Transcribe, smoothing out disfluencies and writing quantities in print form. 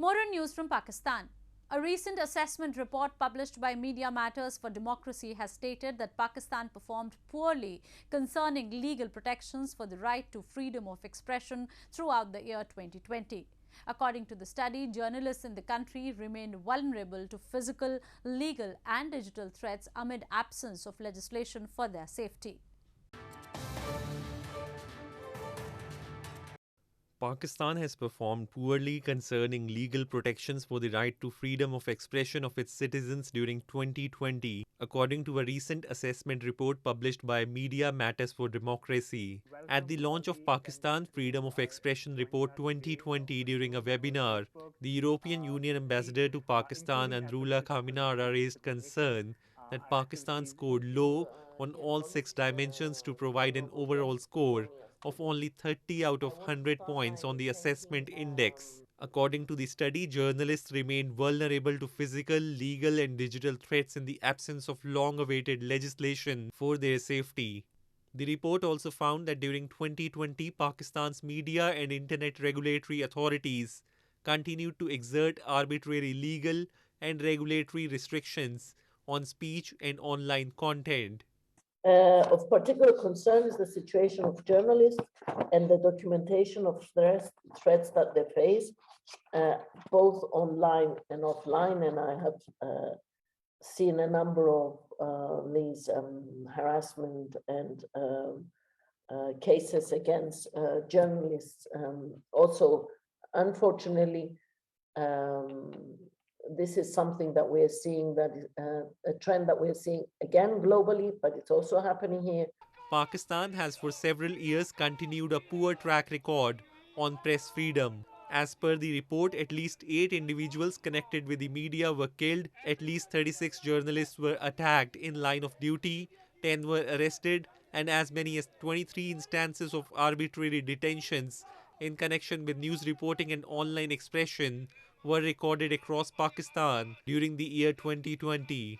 More on news from Pakistan. A recent assessment report published by Media Matters for Democracy has stated that Pakistan performed poorly concerning legal protections for the right to freedom of expression throughout the year 2020. According to the study, journalists in the country remained vulnerable to physical, legal and digital threats amid absence of legislation for their safety. Pakistan has performed poorly concerning legal protections for the right to freedom of expression of its citizens during 2020, according to a recent assessment report published by Media Matters for Democracy. At the launch of Pakistan Freedom of Expression Report 2020 during a webinar, the European Union ambassador to Pakistan Andrullah Khaminara raised concern that Pakistan scored low on all 6 dimensions to provide an overall score of only 30 out of 100 points on the assessment index. According to the study, journalists remained vulnerable to physical, legal, and digital threats in the absence of long awaited legislation for their safety. The report also found that during 2020, Pakistan's media and internet regulatory authorities continued to exert arbitrary legal and regulatory restrictions on speech and online content. Of particular concern is the situation of journalists and the documentation of threats that they face, both online and offline. And I have seen a number of these harassment and cases against journalists. Also, unfortunately, this is something that we're seeing, that is a trend that we're seeing again globally, but it's also happening here. Pakistan has for several years continued a poor track record on press freedom. As per the report, at least 8 individuals connected with the media were killed, at least 36 journalists were attacked in line of duty, 10 were arrested, and as many as 23 instances of arbitrary detentions in connection with news reporting and online expression were recorded across Pakistan during the year 2020.